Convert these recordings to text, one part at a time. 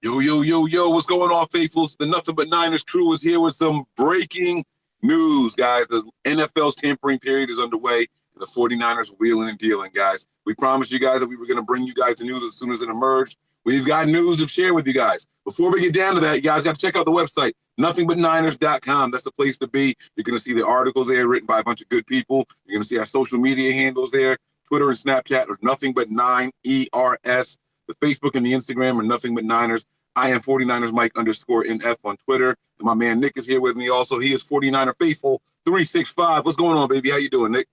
Yo, yo, yo, yo, what's going on, faithfuls? The Nothing But Niners crew is here with some breaking news, guys. The NFL's tampering period is underway, and the 49ers are wheeling and dealing, guys. We promised you guys that we were going to bring you guys the news as soon as it emerged. We've got news to share with you guys. Before we get down to that, you guys got to check out the website, nothingbutniners.com. That's the place to be. You're going to see the articles there written by a bunch of good people. You're going to see our social media handles there. Twitter and Snapchat are Nothing But 9ERS. The Facebook and the Instagram are Nothing But Niners. I am 49ers Mike _NF on Twitter. And my man Nick is here with me also. He is 49er Faithful 365. What's going on, baby? How you doing, Nick?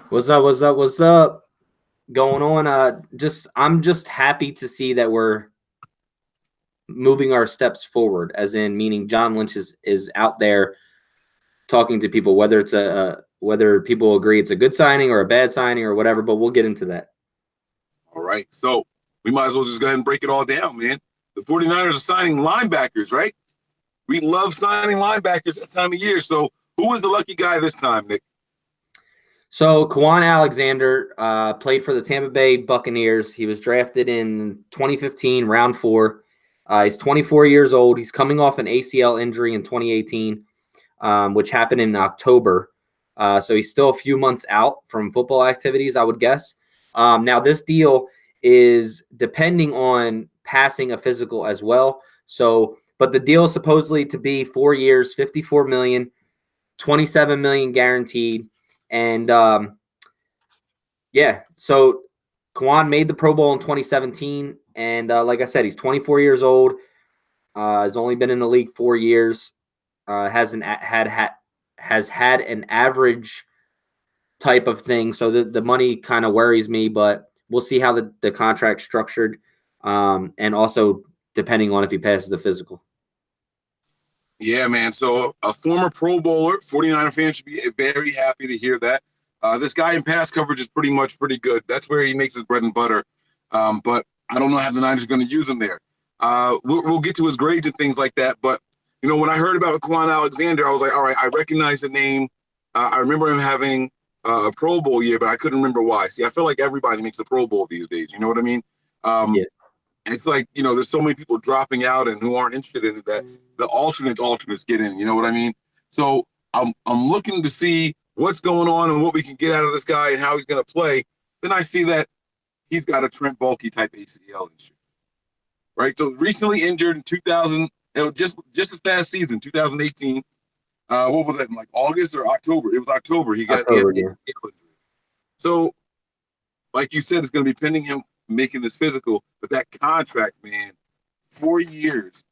What's up? What's up? What's up? Going on? I'm just happy to see that we're moving our steps forward, as in meaning John Lynch is out there talking to people, whether it's whether people agree it's a good signing or a bad signing or whatever, but we'll get into that. All right. So we might as well just go ahead and break it all down, man. The 49ers are signing linebackers, right? We love signing linebackers this time of year. So who is the lucky guy this time, Nick? So Kwon Alexander played for the Tampa Bay Buccaneers. He was drafted in 2015, round 4. He's 24 years old. He's coming off an ACL injury in 2018, which happened in October. So he's still a few months out from football activities, I would guess. Now, this deal is depending on passing a physical as well. So, but the deal is supposedly to be 4 years, $54 million, $27 million guaranteed. And so Kwon made the Pro Bowl in 2017. And like I said, he's 24 years old. Has only been in the league 4 years. Has had an average type of thing. So the money kind of worries me, but we'll see how the contract's structured. And also depending on if he passes the physical. Yeah, man. So a former Pro Bowler, 49er fan should be very happy to hear that. This guy in pass coverage is pretty good. That's where he makes his bread and butter. But I don't know how the Niners are going to use him there. We'll get to his grades and things like that. But, you know, when I heard about Kwon Alexander, I was like, all right, I recognize the name. I remember him having a Pro Bowl year, but I couldn't remember why. See, I feel like everybody makes the Pro Bowl these days. You know what I mean? Yeah. It's like, you know, there's so many people dropping out and who aren't interested in it that the alternates get in. You know what I mean? So I'm looking to see what's going on and what we can get out of this guy and how he's going to play. Then I see that he's got a Trent Baalke type ACL issue, right? So recently injured in 2000, just this past season, 2018. What was that, in like August or October? It was October. He got October, yeah. So, like you said, it's going to be pending him making this physical, but that contract, man, 4 years,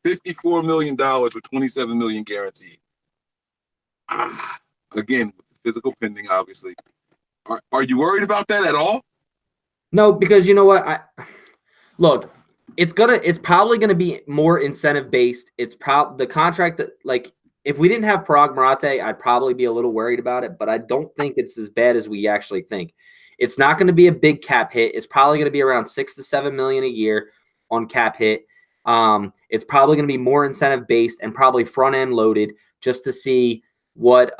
$54 million with $27 million guaranteed. Again, with the physical pending, obviously. Are you worried about that at all? No, because you know what? Look, it's probably gonna be more incentive based. It's the contract that, like, if we didn't have Parag Marate, I'd probably be a little worried about it, but I don't think it's as bad as we actually think. It's not going to be a big cap hit. It's probably going to be around $6 to $7 million a year on cap hit. It's probably going to be more incentive based and probably front end loaded just to see what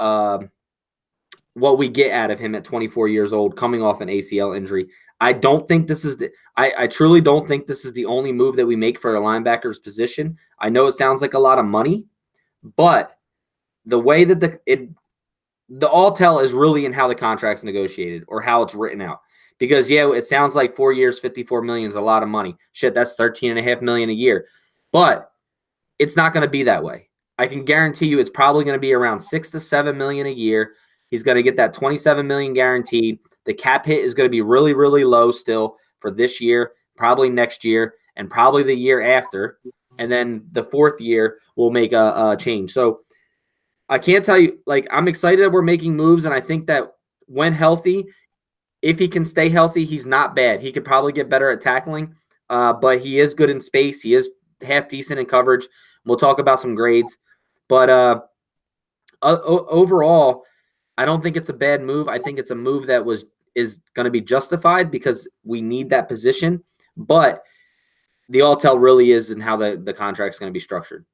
we get out of him at 24 years old, coming off an ACL injury. I don't think this is I truly don't think this is the only move that we make for a linebacker's position. I know it sounds like a lot of money, but the way that the all tell is really in how the contract's negotiated or how it's written out. Because, yeah, it sounds like 4 years, $54 million is a lot of money. Shit, that's $13.5 million a year. But it's not going to be that way. I can guarantee you it's probably going to be around $6 to $7 million a year. He's going to get that $27 million guaranteed. The cap hit is going to be really, really low still for this year, probably next year, and probably the year after. And then the fourth year will make a change. So I can't tell you, like, I'm excited that we're making moves, and I think that when healthy, if he can stay healthy, he's not bad. He could probably get better at tackling, but he is good in space. He is half decent in coverage. We'll talk about some grades. But overall, I don't think it's a bad move. I think it's a move that is going to be justified because we need that position. But the all tell really is in how the contract's going to be structured.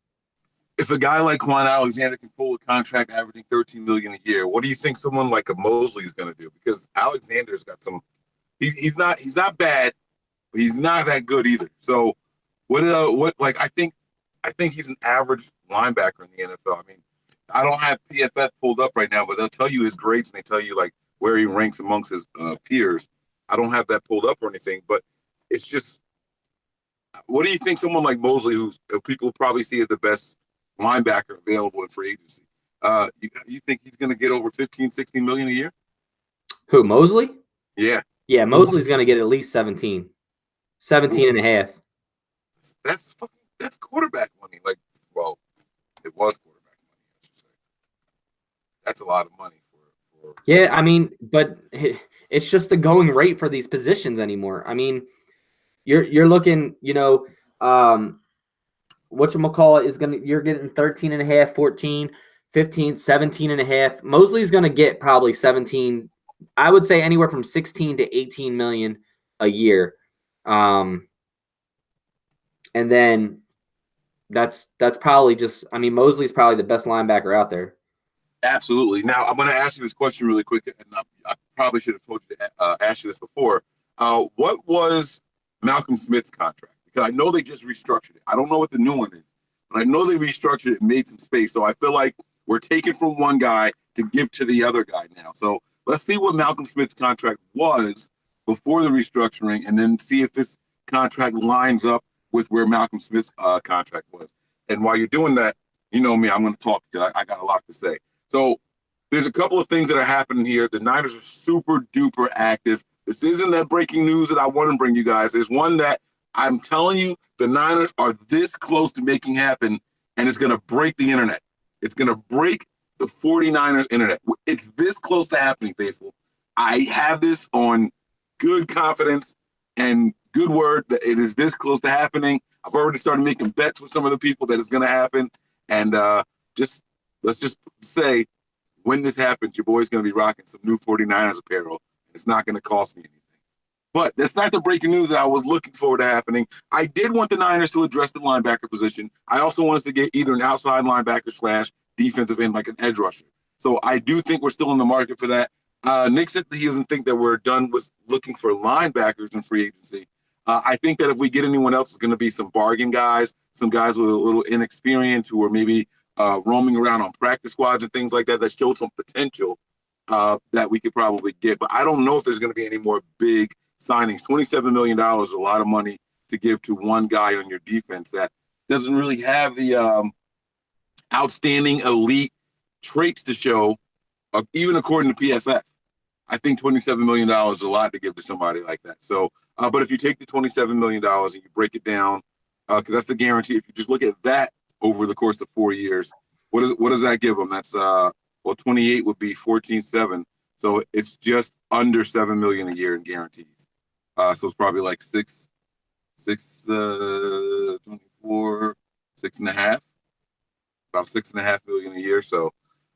If a guy like Kwon Alexander can pull a contract averaging $13 million a year, what do you think someone like a Mosley is going to do? Because Alexander's got some. He's not bad, but he's not that good either. So What like I think he's an average linebacker in the NFL. I mean, I don't have PFF pulled up right now, but they'll tell you his grades and they tell you like where he ranks amongst his peers. I don't have that pulled up or anything, but it's just, what do you think someone like Mosley, who people probably see as the best linebacker available in free agency, you think he's going to get over 15, 16 million a year? Who, Mosley? Yeah. Yeah, Mosley's going to get at least 17 and a half. That's quarterback money. Like, well, it was quarterback money, I should say. That's a lot of money for Yeah, I mean, but it's just the going rate for these positions anymore. I mean, you're looking, whatchamacallit is going to, you're getting 13 and a half, 14, 15, 17 and a half. Mosley's going to get probably 17, I would say anywhere from 16 to 18 million a year. And then that's probably just, I mean, Mosley's probably the best linebacker out there. Absolutely. Now, I'm going to ask you this question really quick, and I probably should have told you to ask you this before. What was Malcolm Smith's contract? Because I know they just restructured it. I don't know what the new one is, but I know they restructured it and made some space. So I feel like we're taking from one guy to give to the other guy now. So let's see what Malcolm Smith's contract was before the restructuring, and then see if this contract lines up with where Malcolm Smith's contract was. And while you're doing that, you know me, I'm going to talk because I got a lot to say. So there's a couple of things that are happening here. The Niners are super duper active. This isn't that breaking news that I want to bring you guys. There's one that I'm telling you, the Niners are this close to making happen, and it's going to break the internet. It's going to break the 49ers internet. It's this close to happening, faithful. I have this on good confidence and good word that it is this close to happening. I've already started making bets with some of the people that it's going to happen. And let's just say, when this happens, your boy's going to be rocking some new 49ers apparel. It's not going to cost me anything. But that's not the breaking news that I was looking forward to happening. I did want the Niners to address the linebacker position. I also wanted to get either an outside linebacker / defensive end, like an edge rusher. So I do think we're still in the market for that. Nick said that he doesn't think that we're done with looking for linebackers in free agency. I think that if we get anyone else, it's going to be some bargain guys, some guys with a little inexperience who are maybe roaming around on practice squads and things like that showed some potential that we could probably get. But I don't know if there's going to be any more big signings. $27 million is a lot of money to give to one guy on your defense that doesn't really have the outstanding elite traits to show, even according to PFF. I think $27 million is a lot to give to somebody like that. So, but if you take the $27 million and you break it down, because that's the guarantee. If you just look at that over the course of 4 years, what does that give them? That's 28 would be 14.7. So it's just under $7 million a year in guarantees. So it's probably like 24, 6.5, about $6.5 million a year. So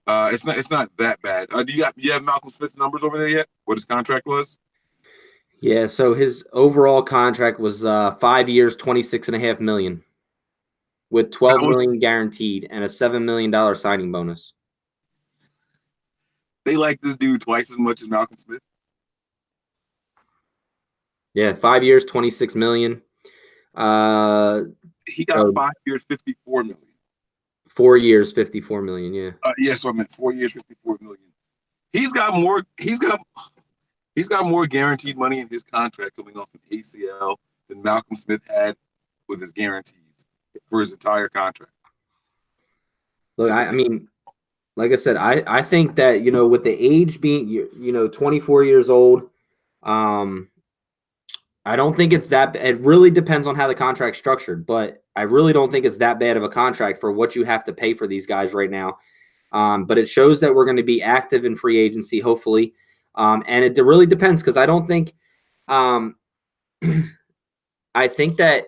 it's not that bad. Do you have Malcolm Smith's numbers over there yet? What his contract was? Yeah, so his overall contract was 5 years, $26.5 million, with $12 million guaranteed and a $7 million signing bonus. They like this dude twice as much as Malcolm Smith. Yeah, 5 years, $26 million. He got 5 years, $54 million. 4 years, $54 million. Yeah. So I meant 4 years, $54 million. He's got more guaranteed money in his contract coming off an ACL than Malcolm Smith had with his guarantees for his entire contract. Look, I mean, like I said, I think that, with the age being, 24 years old, I don't think it's that. It really depends on how the contract's structured, but I really don't think it's that bad of a contract for what you have to pay for these guys right now. But it shows that we're going to be active in free agency, hopefully. And it really depends, because I don't think, I think that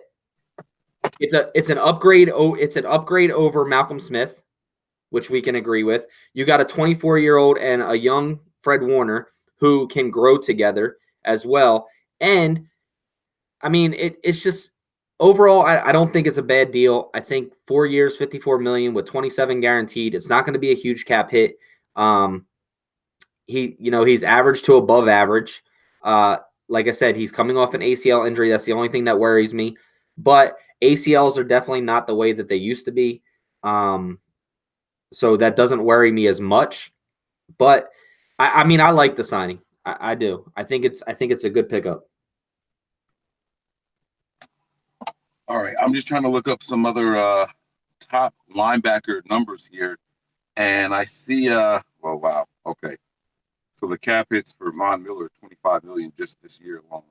it's an upgrade. It's an upgrade over Malcolm Smith, which we can agree with. You got a 24-year-old and a young Fred Warner who can grow together as well. And I mean, it's just overall, I don't think it's a bad deal. I think 4 years, $54 million with 27 guaranteed. It's not going to be a huge cap hit. He's average to above average. Like I said, he's coming off an ACL injury. That's the only thing that worries me. but ACLs are definitely not the way that they used to be. So that doesn't worry me as much. But I mean, I like the signing. I do. I think it's a good pickup. All right, I'm just trying to look up some other top linebacker numbers here, and I see. Well, wow. Okay, so the cap hits for Von Miller 25 million just this year alone.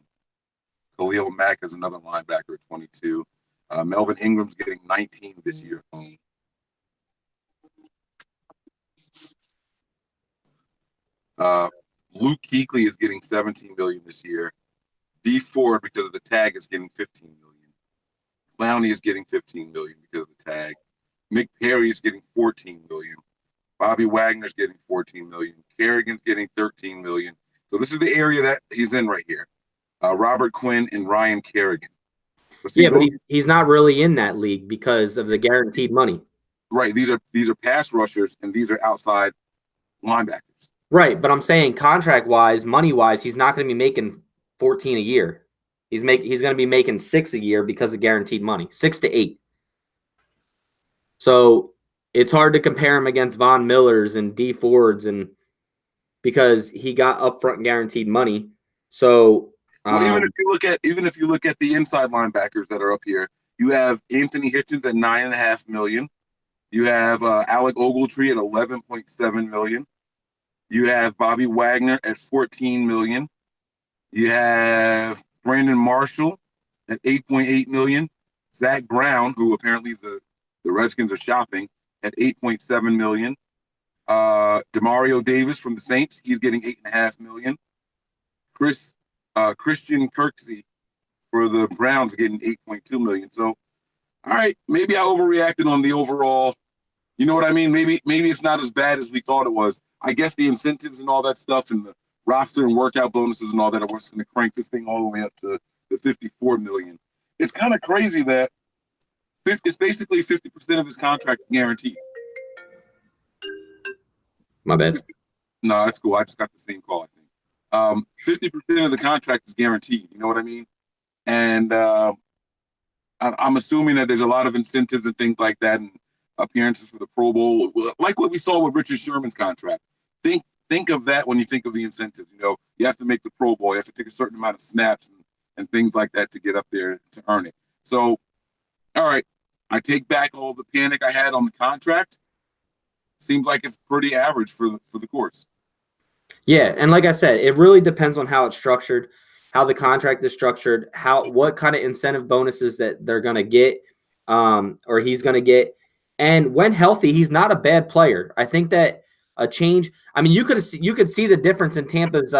Khalil Mack is another linebacker at 22. Melvin Ingram's getting 19 this year. Luke Kuechly is getting 17 million this year. D Ford, because of the tag, is getting 15 million. Clowney is getting 15 million because of the tag. Mick Perry is getting 14 million. Bobby Wagner's getting 14 million. Kerrigan's getting 13 million. So this is the area that he's in right here. Robert Quinn and Ryan Kerrigan. Yeah, but he's not really in that league because of the guaranteed money. Right. These are pass rushers and these are outside linebackers. Right, but I'm saying contract wise, money wise, he's not going to be making 14 a year. He's going to be making 6 a year because of guaranteed money, 6 to 8. So it's hard to compare him against Von Millers and D Fords, and because he got upfront guaranteed money. So well, even if you look at the inside linebackers that are up here, you have Anthony Hitchens at $9.5 million. You have Alec Ogletree at $11.7 million. You have Bobby Wagner at $14 million. You have Brandon Marshall at $8.8 million. Zach Brown, who apparently the Redskins are shopping, at $8.7 million. Demario Davis from the Saints, he's getting $8.5 million. Christian Kirksey for the Browns getting $8.2 million. So, all right, maybe I overreacted on the overall. You know what I mean? Maybe it's not as bad as we thought it was. I guess the incentives and all that stuff and the roster and workout bonuses and all that are what's going to crank this thing all the way up to the $54 million. It's kind of crazy that it's basically 50% of his contract guaranteed. My bad. No, that's cool. I just got the same call, I think. 50% of the contract is guaranteed. You know what I mean? And I'm assuming that there's a lot of incentives and things like that and appearances for the Pro Bowl, like what we saw with Richard Sherman's contract. Think of that when you think of the incentives. You know, you have to make the Pro Bowl. You have to take a certain amount of snaps and things like that to get up there to earn it. So, all right, I take back all the panic I had on the contract. Seems like it's pretty average for the course. Yeah, and like I said, it really depends on how it's structured, how the contract is structured, what kind of incentive bonuses that they're going to get, or he's going to get. And when healthy, he's not a bad player. I think that a change. I mean, you could see the difference in Tampa's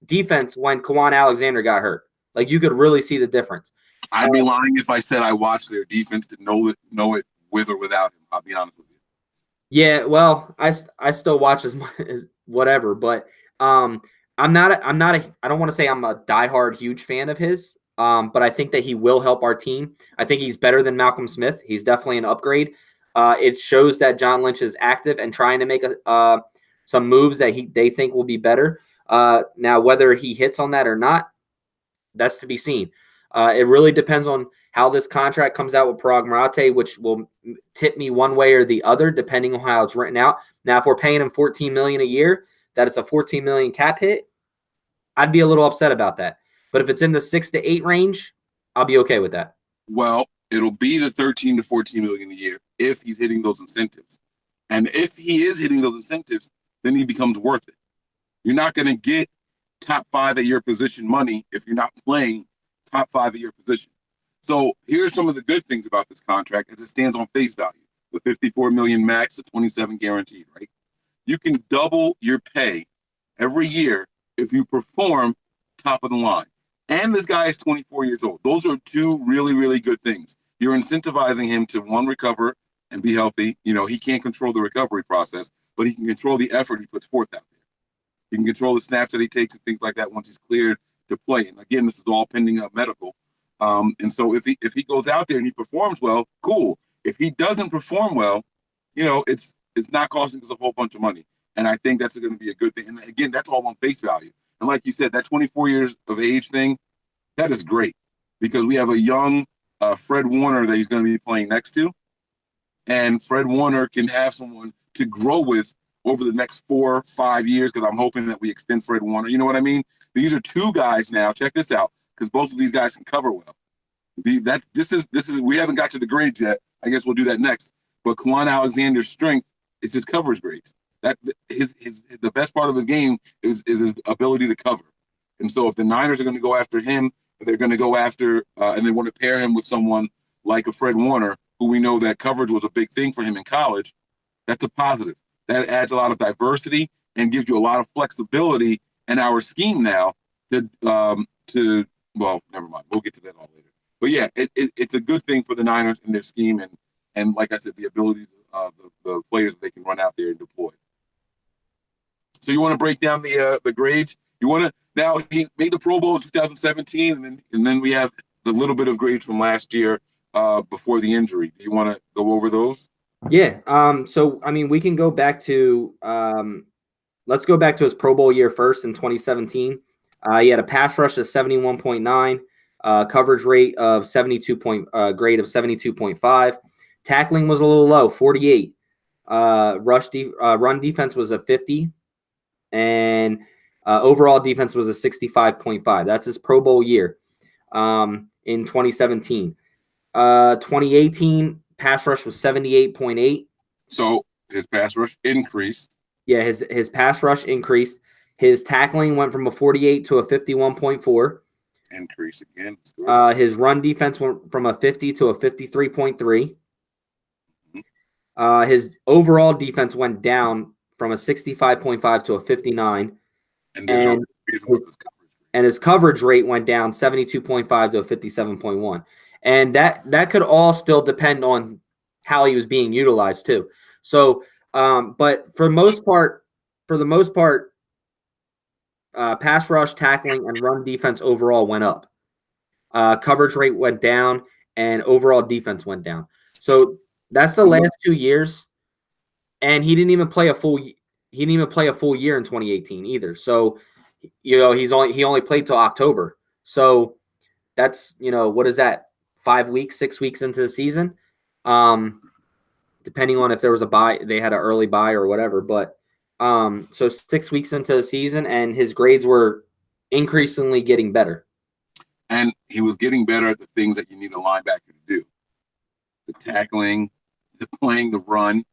defense when Kwon Alexander got hurt. Like you could really see the difference. I'd be lying if I said I watched their defense to know it with or without him. I'll be honest with you. Yeah, well, I still watch as much as whatever, but I don't want to say I'm a diehard huge fan of his. But I think that he will help our team. I think he's better than Malcolm Smith. He's definitely an upgrade. It shows that John Lynch is active and trying to make some moves that they think will be better. Now, whether he hits on that or not, that's to be seen. It really depends on how this contract comes out with Parag Marate, which will tip me one way or the other, depending on how it's written out. Now, if we're paying him $14 million a year, that it's a $14 million cap hit, I'd be a little upset about that. But if it's in the 6 to 8 range, I'll be okay with that. Well, it'll be the 13 to 14 million a year if he's hitting those incentives. And if he is hitting those incentives, then he becomes worth it. You're not going to get top 5 at your position money if you're not playing top 5 at your position. So here's some of the good things about this contract as it stands on face value. The 54 million max, the 27 guaranteed, right? You can double your pay every year if you perform top of the line. And this guy is 24 years old. Those are two really, really good things. You're incentivizing him to, one, recover and be healthy. You know, he can't control the recovery process, but he can control the effort he puts forth out there. He can control the snaps that he takes and things like that once he's cleared to play. And again, this is all pending up medical. And so if he goes out there and he performs well, cool. If he doesn't perform well, you know, it's not costing us a whole bunch of money. And I think that's going to be a good thing. And again, that's all on face value. And like you said, that 24 years of age thing, that is great because we have a young Fred Warner that he's going to be playing next to, and Fred Warner can have someone to grow with over the next 4 or 5 years, because I'm hoping that we extend Fred Warner. You know what I mean? These are two guys now. Check this out, because both of these guys can cover well. This is we haven't got to the grades yet. I guess we'll do that next. But Kwon Alexander's strength is his coverage grades. That the best part of his game is his ability to cover. And so if the Niners are going to go after him, they're going to go after and they want to pair him with someone like a Fred Warner, who we know that coverage was a big thing for him in college. That's a positive. That adds a lot of diversity and gives you a lot of flexibility in our scheme now to well, never mind. We'll get to that all later. But yeah, it's a good thing for the Niners in their scheme, and like I said, the abilities of the players that they can run out there and deploy. So you want to break down the grades? You want to now? He made the Pro Bowl in 2017, and then we have the little bit of grades from last year before the injury. Do you want to go over those? Yeah. So I mean, we can go back to let's go back to his Pro Bowl year first in 2017. He had a pass rush of 71.9. Coverage rate of 72 point grade of 72.5. Tackling was a little low, 48. Run defense was a 50, and overall defense was a 65.5. That's his Pro Bowl year in 2017. 2018 pass rush was 78.8. So his pass rush increased. Yeah, his pass rush increased. His tackling went from a 48 to a 51.4. Increase again. His run defense went from a 50 to a 53.3. His overall defense went down from a 65.5 to a 59. And his coverage rate went down 72.5 to a 57.1. And that could all still depend on how he was being utilized too. So, but for the most part, pass rush, tackling, and run defense overall went up. Coverage rate went down, and overall defense went down. So that's the last 2 years, and he didn't even play a full year in 2018 either. So, he only played till October. So that's what is that? 5 weeks, 6 weeks into the season, depending on if there was a bye, they had an early bye or whatever. But so 6 weeks into the season, and his grades were increasingly getting better. And he was getting better at the things that you need a linebacker to do. The tackling, the playing the run.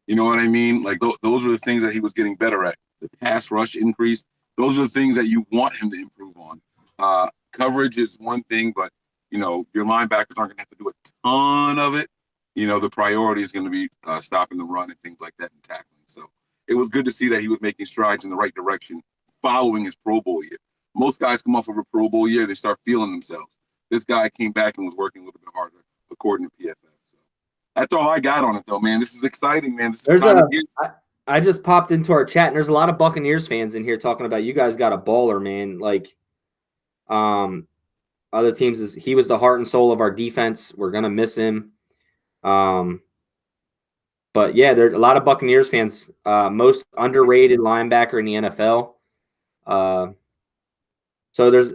You know what I mean? Like those are the things that he was getting better at. The pass rush increase. Those are the things that you want him to improve on. Coverage is one thing, but your linebackers aren't going to have to do a ton of it. The priority is going to be stopping the run and things like that and tackling. So it was good to see that he was making strides in the right direction following his Pro Bowl year. Most guys come off of a Pro Bowl year, they start feeling themselves. This guy came back and was working a little bit harder, according to PFF. So that's all I got on it, though, man. This is exciting, man. I just popped into our chat, and there's a lot of Buccaneers fans in here talking about you guys got a baller, man. Like, other teams, he was the heart and soul of our defense. We're gonna miss him. But yeah, there's a lot of Buccaneers fans. Most underrated linebacker in the NFL. So there's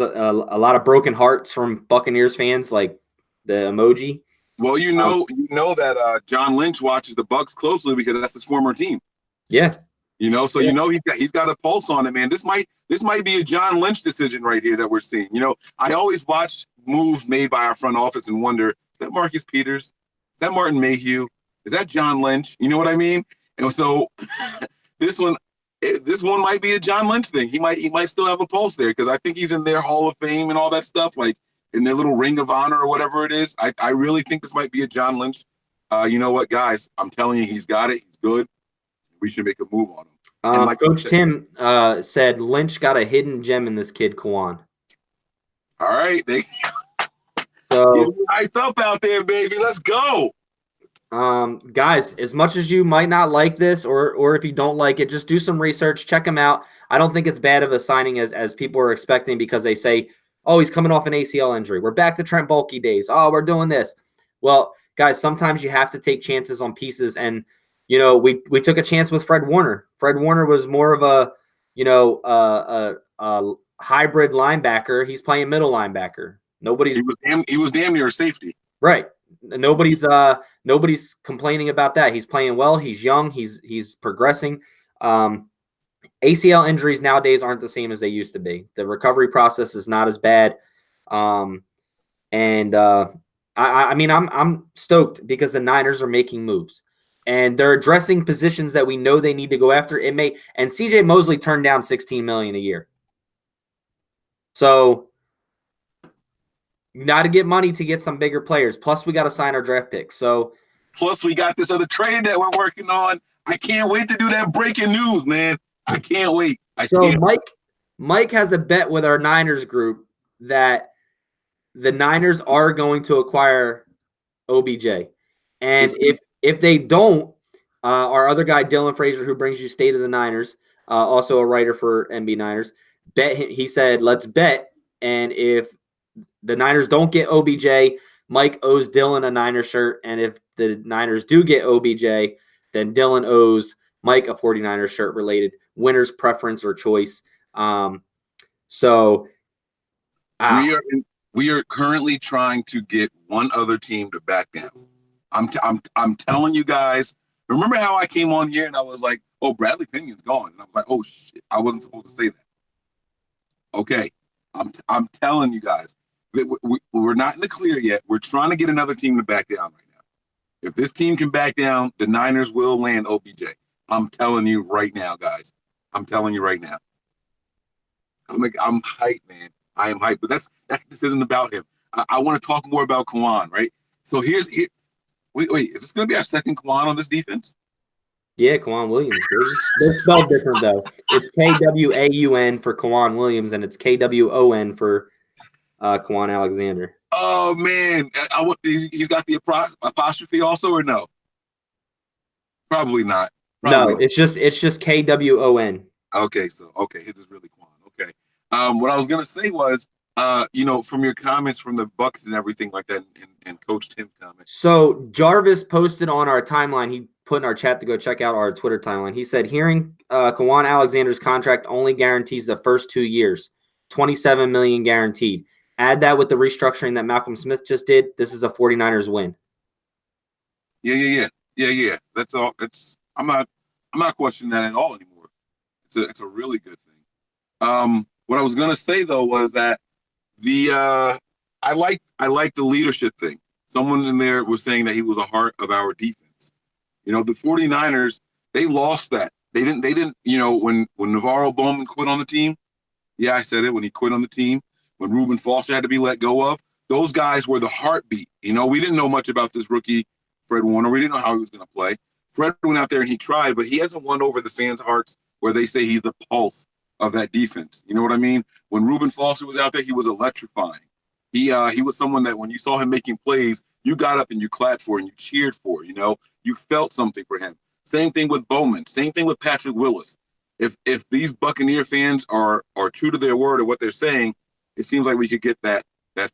a lot of broken hearts from Buccaneers fans, like the emoji. Well, you know that John Lynch watches the Bucs closely because that's his former team. Yeah. So he's got a pulse on it, man. This might be a John Lynch decision right here that we're seeing. I always watch moves made by our front office and wonder, is that Marcus Peters? Is that Martin Mayhew? Is that John Lynch? You know what I mean? And so this one might be a John Lynch thing. He might still have a pulse there because I think he's in their Hall of Fame and all that stuff, like in their little Ring of Honor or whatever it is. I really think this might be a John Lynch. You know what, guys? I'm telling you, he's got it. He's good. We should make a move on him. Coach Tim said Lynch got a hidden gem in this kid, Kwon. All right. So get hyped up out there, baby. Let's go. Guys, as much as you might not like this, or if you don't like it, just do some research, check him out. I don't think it's bad of a signing as people are expecting, because they say, oh, he's coming off an ACL injury. We're back to Trent Baalke days. Oh, we're doing this. Well, guys, sometimes you have to take chances on pieces, and we took a chance with Fred Warner. Fred Warner was more of a hybrid linebacker. He's playing middle linebacker. Nobody's he was damn near a safety. right. Nobody's complaining about that. He's playing well. He's young. He's progressing. ACL injuries nowadays aren't the same as they used to be. The recovery process is not as bad. I mean, I'm stoked because the Niners are making moves and they're addressing positions that we know they need to go after. And CJ Mosley turned down $16 million a year. So you got to get money to get some bigger players. Plus, we got to sign our draft picks. So, plus we got this other trade that we're working on. I can't wait to do that breaking news, man. I can't wait. Mike has a bet with our Niners group that the Niners are going to acquire OBJ. And if they don't, our other guy, Dylan Frazier, who brings you State of the Niners, also a writer for NB Niners, he said, let's bet. And if the Niners don't get OBJ, Mike owes Dylan a Niner shirt. And if the Niners do get OBJ, then Dylan owes Mike a 49er shirt related winner's preference or choice. We are currently trying to get one other team to back down. I'm telling you guys. Remember how I came on here and I was like, "Oh, Bradley Pinion's gone," and I'm like, "Oh shit, I wasn't supposed to say that." Okay, I'm telling you guys that we're not in the clear yet. We're trying to get another team to back down right now. If this team can back down, the Niners will land OBJ. I'm telling you right now, guys. I'm telling you right now. I'm hyped, man. I am hyped, but this isn't about him. I want to talk more about Kwon, right? So wait, is this going to be our second Kwon on this defense? Yeah, Kwon Williams. They're spelled different though. It's Kwaun for Kwon Williams, and it's KWON for Kwon Alexander. Oh man, he's got the apostrophe also, or no? Probably not. No, it's just KWON. Okay, his is really Kwon. Okay. What I was gonna say was, from your comments from the Bucks and everything like that, and Coach Tim's comments. So Jarvis posted on our timeline. He put in our chat to go check out our Twitter timeline. He said, hearing Kwon Alexander's contract only guarantees the first 2 years, $27 million guaranteed. Add that with the restructuring that Malcolm Smith just did. This is a 49ers win. Yeah. That's all. I'm not questioning that at all anymore. It's a really good thing. What I was gonna say though was that I like the leadership thing. Someone in there was saying that he was the heart of our defense. The 49ers, they lost that. They didn't, when Navarro Bowman quit on the team. Yeah, I said it when he quit on the team, when Reuben Foster had to be let go of, those guys were the heartbeat. We didn't know much about this rookie, Fred Warner. We didn't know how he was going to play. Fred went out there and he tried, but he hasn't won over the fans' hearts where they say he's the pulse of that defense. You know what I mean? When Reuben Foster was out there, he was electrifying. He was someone that when you saw him making plays, you got up and you clapped for and you cheered for. You felt something for him. Same thing with Bowman. Same thing with Patrick Willis. If these Buccaneer fans are true to their word or what they're saying, it seems like we could get that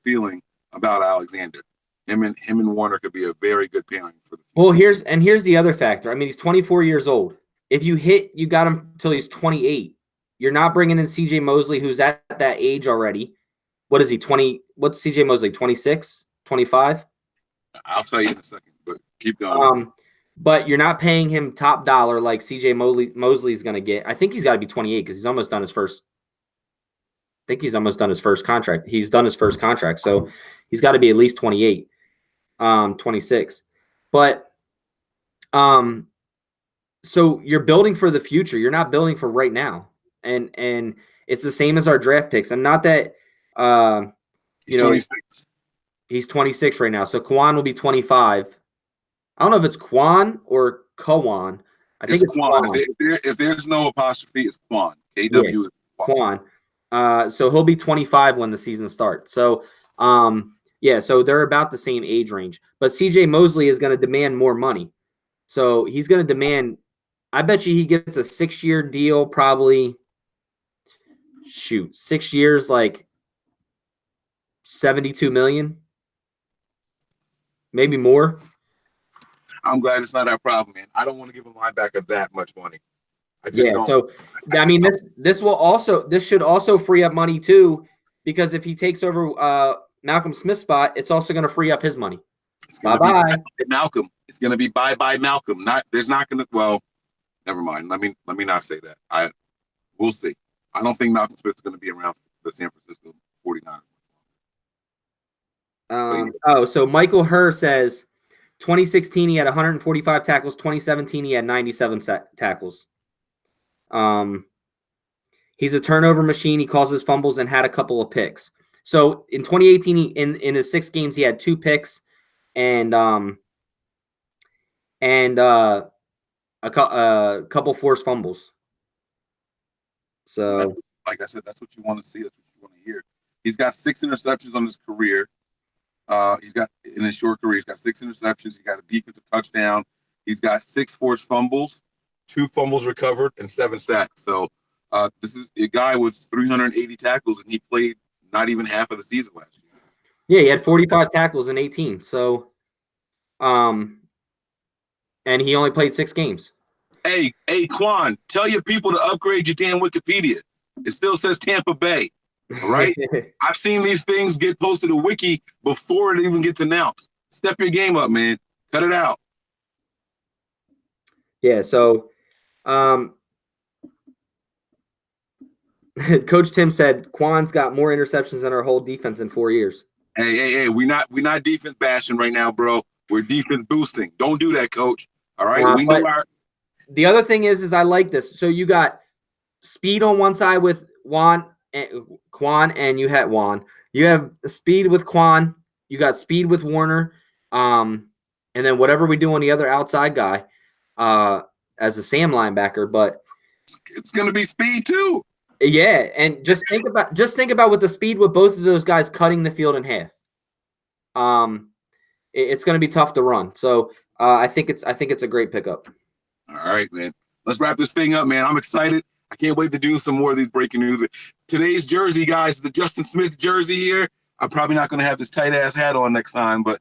feeling about Alexander. Him and Warner could be a very good pairing for the future. Well, here's the other factor. I mean, he's 24 years old. If you got him until he's 28. You're not bringing in CJ Mosley, who's at that age already. What is he, 20? What's CJ Mosley, 26, 25? I'll tell you in a second, but keep going. But you're not paying him top dollar like CJ Mosley's going to get. I think he's got to be 28 because he's almost done his first. I think he's almost done his first contract. He's done his first contract, so he's got to be at least 28, 26. But so you're building for the future. You're not building for right now. And it's the same as our draft picks. And not that he's 26. He's 26 right now. So Kwon will be 25. I don't know if it's Kwon or Kwon. I think it's Kwon. If there's no apostrophe, it's Kwon. KW is Kwon. So he'll be 25 when the season starts. So so they're about the same age range. But CJ Mosley is going to demand more money. So he's going to demand, I bet you he gets a 6-year deal, probably 6 years, like $72 million, maybe more. I'm glad it's not our problem, man. I don't want to give a linebacker that much money. I just don't. So I mean, this should also free up money too, because if he takes over Malcolm Smith's spot, it's also going to free up his money. It's going to be bye-bye Malcolm. It's going to be bye-bye Malcolm. There's not going to. Well, never mind. Let me not say that. We'll see. I don't think Malcolm Smith is going to be around the San Francisco 49ers. So Michael Herr says 2016 he had 145 tackles. 2017 he had 97 tackles. He's a turnover machine. He causes fumbles and had a couple of picks. So in 2018, in his 6 games, he had 2 picks and a couple forced fumbles. So, like I said, that's what you want to see. That's what you want to hear. He's got 6 interceptions on his career. He's got in his short career, he's got 6 interceptions. He's got a defensive touchdown. He's got 6 forced fumbles, 2 fumbles recovered, and 7 sacks. So this is a guy with 380 tackles, and he played not even half of the season last year. Yeah, he had 45 tackles in 18. So, and he only played 6 games. Hey, Kwon, tell your people to upgrade your damn Wikipedia. It still says Tampa Bay. All right? I've seen these things get posted to Wiki before it even gets announced. Step your game up, man. Cut it out. Yeah, so Coach Tim said Kwon's got more interceptions than our whole defense in 4 years. Hey, we're not defense bashing right now, bro. We're defense boosting. Don't do that, Coach. All right? We know our. The other thing is I like this. So you got speed on one side with Kwon, and you had Juan. You have speed with Kwon. You got speed with Warner. And then whatever we do on the other outside guy, as a Sam linebacker, but it's gonna be speed too. Yeah, and just think about with the speed with both of those guys cutting the field in half. It's going to be tough to run. So I think it's a great pickup. All right, man. Let's wrap this thing up, man. I'm excited. I can't wait to do some more of these breaking news. Today's jersey, guys, the Justin Smith jersey here. I'm probably not going to have this tight ass hat on next time, but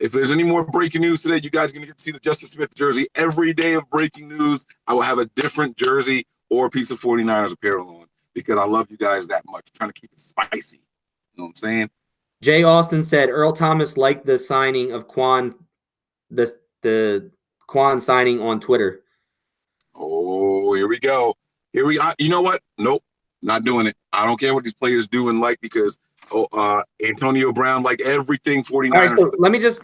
if there's any more breaking news today, you guys are going to get to see the Justin Smith jersey. Every day of breaking news, I will have a different jersey or a piece of 49ers apparel on because I love you guys that much. I'm trying to keep it spicy. You know what I'm saying? Jay Austin said Earl Thomas liked the signing of Kwon, the Kwon signing on Twitter. Oh, here we go. You know what? Nope, not doing it. I don't care what these players do and like because Antonio Brown like everything 49ers. All right, so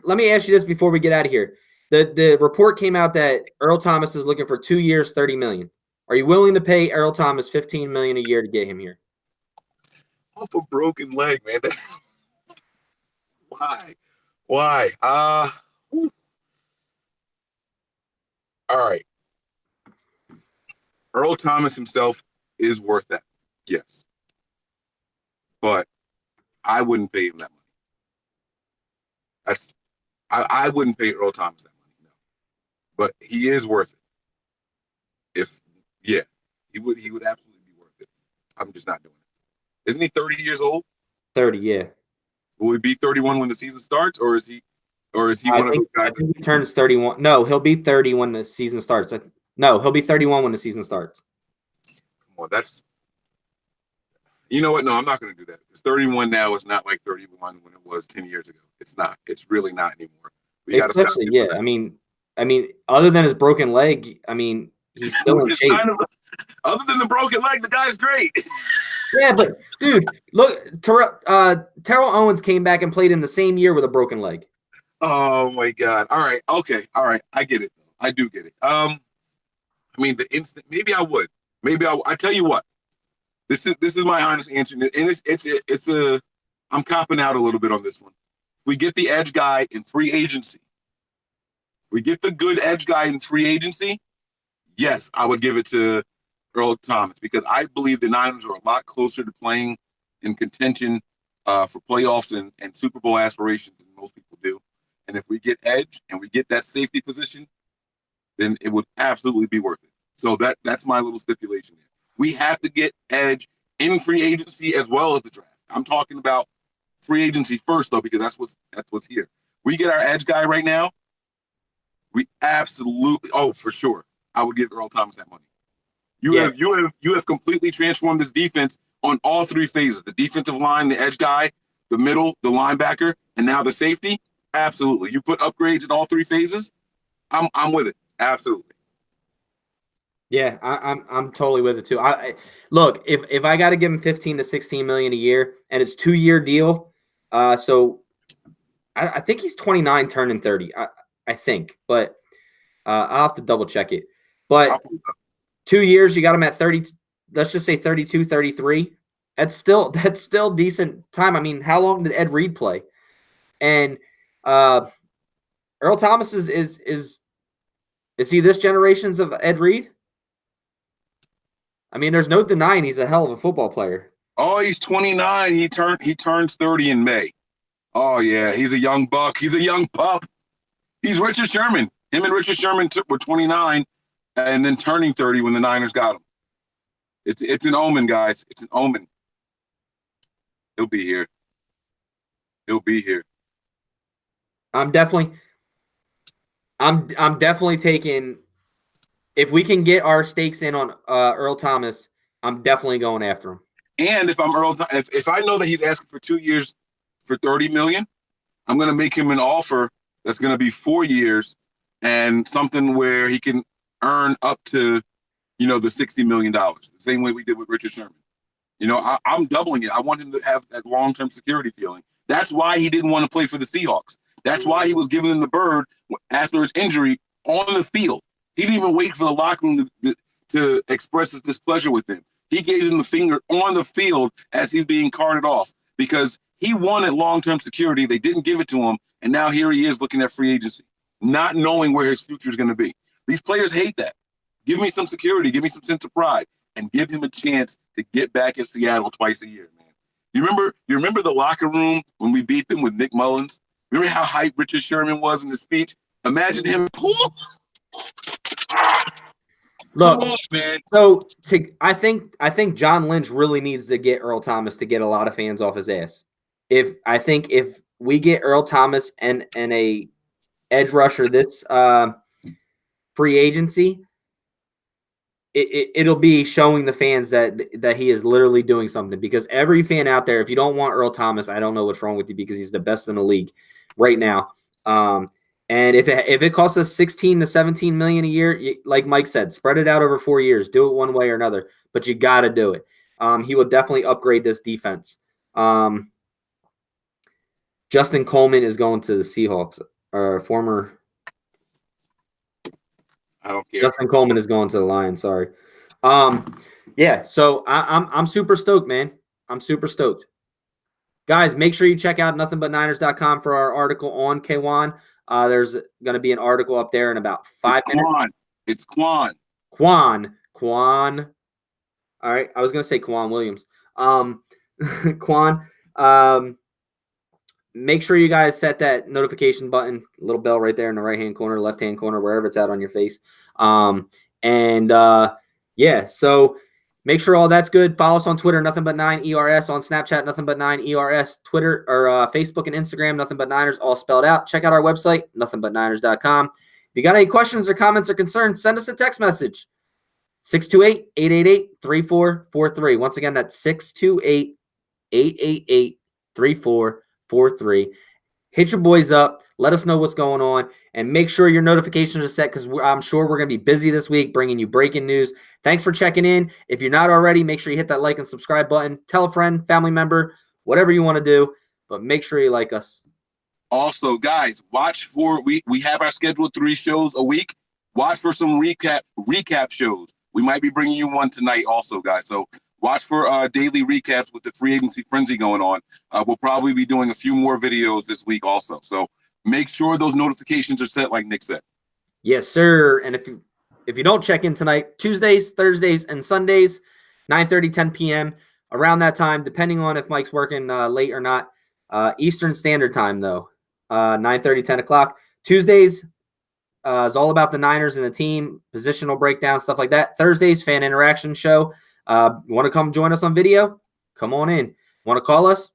let me ask you this before we get out of here. The report came out that Earl Thomas is looking for 2 years, $30 million. Are you willing to pay Earl Thomas $15 million a year to get him here? Off a broken leg, man. Why? All right. Earl Thomas himself is worth that. Yes. But I wouldn't pay him that money. I wouldn't pay Earl Thomas that money, no. But he is worth it. He would absolutely be worth it. I'm just not doing it. Isn't he 30 years old? 30, yeah. Will he be 31 when the season starts, or is he one of those guys? I think he turns 31. No, he'll be 30 when the season starts. No, he'll be 31 when the season starts. Come on, you know what? No, I'm not going to do that. Because 31 now is not like 31 when it was 10 years ago. It's not. It's really not anymore. We got to stop. Yeah. I mean, other than his broken leg, he's still in shape. Other than the broken leg, the guy's great. Yeah, but dude, look, Terrell Owens came back and played in the same year with a broken leg. Oh my God! All right, okay, all right, I get it. I do get it. The instant. Maybe I would. I tell you what. This is my honest answer, and I'm copping out a little bit on this one. If we get the edge guy in free agency, we get the good edge guy in free agency. Yes, I would give it to Earl Thomas because I believe the Niners are a lot closer to playing in contention for playoffs and Super Bowl aspirations than most people do. And if we get edge and we get that safety position, then it would absolutely be worth it. So that's my little stipulation there. We have to get edge in free agency as well as the draft. I'm talking about free agency first though, because that's what's here. We get our edge guy right now. We absolutely, for sure, I would give Earl Thomas that money. You have completely transformed this defense on all 3 phases: the defensive line, the edge guy, the middle, the linebacker, and now the safety. Absolutely. You put upgrades in all three phases. I'm with it. Absolutely. Yeah, I'm totally with it too. Look, if I got to give him 15 to 16 million a year, and it's 2-year deal, so I think he's 29, turning 30. I think, but I'll have to double check it. But 2 years, you got him at 30. Let's just say 32, 33. That's still decent time. I mean, how long did Ed Reed play? And Earl Thomas is he this generation's of Ed Reed? I mean, there's no denying he's a hell of a football player. Oh, he's 29. He turns 30 in May. Oh yeah, he's a young buck. He's a young pup. He's Richard Sherman. Him and Richard Sherman were 29 and then turning 30 when the Niners got him. It's an omen, guys. It's an omen. He'll be here. He'll be here. I'm definitely taking, if we can get our stakes in on Earl Thomas, I'm definitely going after him. And if I'm if I know that he's asking for 2 years for $30 million, I'm going to make him an offer that's going to be 4 years and something where he can earn up to, the $60 million, the same way we did with Richard Sherman. I'm doubling it. I want him to have that long-term security feeling. That's why he didn't want to play for the Seahawks. That's why he was giving them the bird after his injury on the field. He didn't even wait for the locker room to express his displeasure with him. He gave him the finger on the field as he's being carted off because he wanted long-term security. They didn't give it to him, and now here he is looking at free agency, not knowing where his future is going to be. These players hate that. Give me some security. Give me some sense of pride, and give him a chance to get back in Seattle twice a year, man. You remember the locker room when we beat them with Nick Mullins? Remember how hyped Richard Sherman was in the speech? Imagine him. Look, on, man. So I think John Lynch really needs to get Earl Thomas to get a lot of fans off his ass. If we get Earl Thomas and a edge rusher this free agency, it'll be showing the fans that he is literally doing something. Because every fan out there, if you don't want Earl Thomas, I don't know what's wrong with you, because he's the best in the league right now. And if it costs us 16 to 17 million a year, like Mike said, spread it out over 4 years. Do it one way or another, but you got to do it. He will definitely upgrade this defense. Justin Coleman is going to the Seahawks. Former. I don't care. Justin Coleman is going to the Lions. Sorry. Yeah. So I'm super stoked, man. I'm super stoked. Guys, make sure you check out nothingbutniners.com for our article on Kwon. There's going to be an article up there in about 5 minutes. It's Kwon. Kwon. All right. I was going to say Kwon Williams. Kwon. Make sure you guys set that notification button, little bell right there in the right-hand corner, left-hand corner, wherever it's at on your face. Yeah, so make sure all that's good. Follow us on Twitter, NothingBut9ERS, on Snapchat, NothingBut9ERS, Twitter or Facebook and Instagram, Nothing But Niners, all spelled out. Check out our website, nothingbutniners.com. If you got any questions or comments or concerns, send us a text message, 628-888-3443. Once again, that's 628-888-3443. Hit your boys up. Let us know what's going on, and make sure your notifications are set, because I'm sure we're going to be busy this week bringing you breaking news. Thanks for checking in. If you're not already, make sure you hit that like and subscribe button. Tell a friend, family member, whatever you want to do, but make sure you like us. Also, guys, watch for we have our scheduled 3 shows a week. Watch for some recap shows. We might be bringing you one tonight also, guys. So watch for daily recaps with the free agency frenzy going on. We'll probably be doing a few more videos this week also. So make sure those notifications are set, like Nick said. Yes, sir. And if you don't check in tonight, Tuesdays, Thursdays, and Sundays, 9:30, 10 p.m., around that time, depending on if Mike's working late or not. Eastern Standard Time, though, 9:30, 10 o'clock. Tuesdays is all about the Niners and the team, positional breakdown, stuff like that. Thursdays, fan interaction show. Want to come join us on video? Come on in. Want to call us?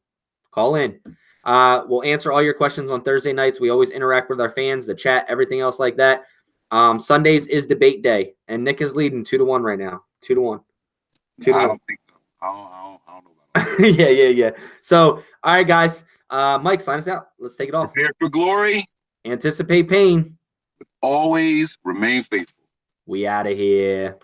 Call in. We'll answer all your questions on Thursday nights. We always interact with our fans, the chat, everything else like that. Sundays is debate day, and Nick is leading 2-1 right now. 2-1. I don't think so. I don't know about Yeah. So, all right, guys. Mike, sign us out. Let's take it off. Prepare for glory. Anticipate pain. Always remain faithful. We out of here.